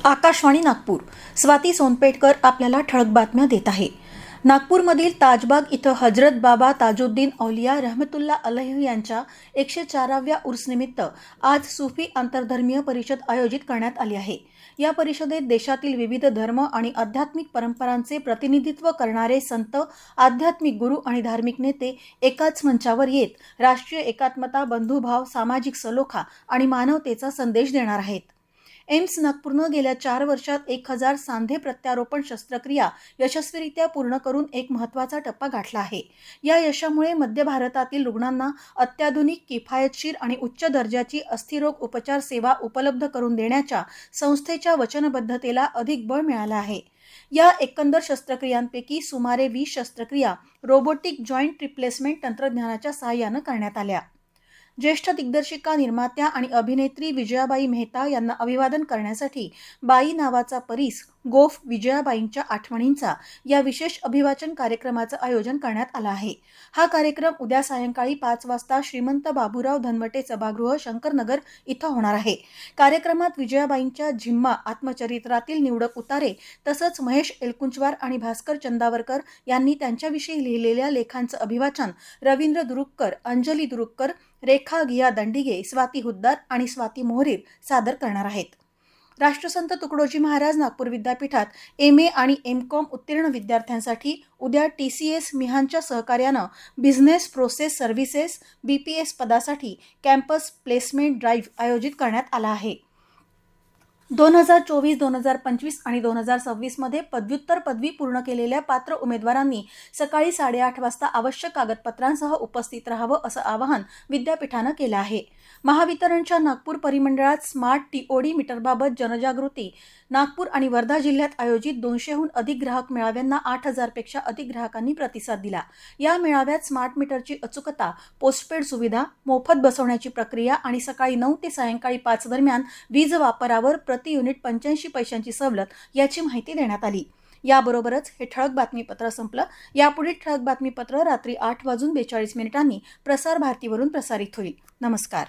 आकाशवाणी नागपूर. स्वाती सोनपेटकर आपल्याला ठळक बातम्या देत आहे. नागपूरमधील ताजबाग इथं हजरत बाबा ताजुद्दीन औलिया रहमतुल्लाह अलैह यांच्या 104व्या उर्सनिमित्त आज सुफी आंतरधर्मीय परिषद आयोजित करण्यात आली आहे. या परिषदेत देशातील विविध धर्म आणि आध्यात्मिक परंपरांचे प्रतिनिधित्व करणारे संत, आध्यात्मिक गुरु आणि धार्मिक नेते एकाच मंचावर येत राष्ट्रीय एकात्मता, बंधुभाव, सामाजिक सलोखा आणि मानवतेचा संदेश देणार आहेत. एम्स नागपूरनं गेल्या 4 वर्षात 1000 सांधे प्रत्यारोपण शस्त्रक्रिया यशस्वीरित्या पूर्ण करून एक महत्त्वाचा टप्पा गाठला आहे. या यशामुळे मध्य भारतातील रुग्णांना अत्याधुनिक, किफायतशीर आणि उच्च दर्जाची अस्थिरोग उपचार सेवा उपलब्ध करून देण्याच्या संस्थेच्या वचनबद्धतेला अधिक बळ मिळालं आहे. या एकंदर शस्त्रक्रियांपैकी सुमारे 20 शस्त्रक्रिया रोबोटिक जॉईंट रिप्लेसमेंट तंत्रज्ञानाच्या सहाय्यानं करण्यात आल्या. ज्येष्ठ दिग्दर्शिका, निर्मात्या आणि अभिनेत्री विजयाबाई मेहता यांना अभिवादन करण्यासाठी बाई नावाचा परीस गोफ विजयाबाईंच्या आठवणींचा या विशेष अभिवाचन कार्यक्रमाचं आयोजन करण्यात आलं आहे. हा कार्यक्रम उद्या सायंकाळी 5 वाजता श्रीमंत बाबूराव धनवटे सभागृह, शंकरनगर इथं होणार आहे. कार्यक्रमात विजयाबाईंच्या झिम्मा आत्मचरित्रातील निवडक उतारे तसंच महेश एलकुंचवार आणि भास्कर चंदावरकर यांनी त्यांच्याविषयी लिहिलेल्या लेखांचं अभिवाचन रवींद्र दुरुक्कर, अंजली दुरुक्कर, रेखा घिया दंडिगे, स्वाती हुद्दार आणि स्वाती मोहरीर सादर करणार आहेत. राष्ट्रसंत तुकडोजी महाराज नागपूर विद्यापीठात MA आणि MCOM उत्तीर्ण विद्यार्थ्यांसाठी उद्या TCS मिहानच्या सहकार्यानं बिझनेस प्रोसेस सर्व्हिसेस BPS पदासाठी कॅम्पस प्लेसमेंट ड्राईव्ह आयोजित करण्यात आला आहे. 2024, 2025 आणि 2026 मध्ये पदव्युत्तर पदवी पूर्ण केलेल्या पात्र उमेदवारांनी सकाळी 8:30 वाजता आवश्यक कागदपत्रांसह उपस्थित राहावं असं आवाहन विद्यापीठानं केलं आहे. महावितरणच्या नागपूर परिमंडळात स्मार्ट TOD मीटरबाबत जनजागृती नागपूर आणि वर्धा जिल्ह्यात आयोजित 200हून अधिक ग्राहक मेळाव्यांना 8000 पेक्षा अधिक ग्राहकांनी प्रतिसाद दिला. या मेळाव्यात स्मार्ट मीटरची अचूकता, पोस्टपेड सुविधा, मोफत बसवण्याची प्रक्रिया आणि सकाळी 9 ते सायंकाळी 5 दरम्यान वीज वापरावर प्रति युनिट 85 पैशांची सवलत याची माहिती देण्यात आली. याबरोबरच हे ठळक बातमीपत्र संपलं. यापुढील ठळक बातमीपत्र रात्री 8:42 प्रसार भारतीवरून प्रसारित होईल. नमस्कार.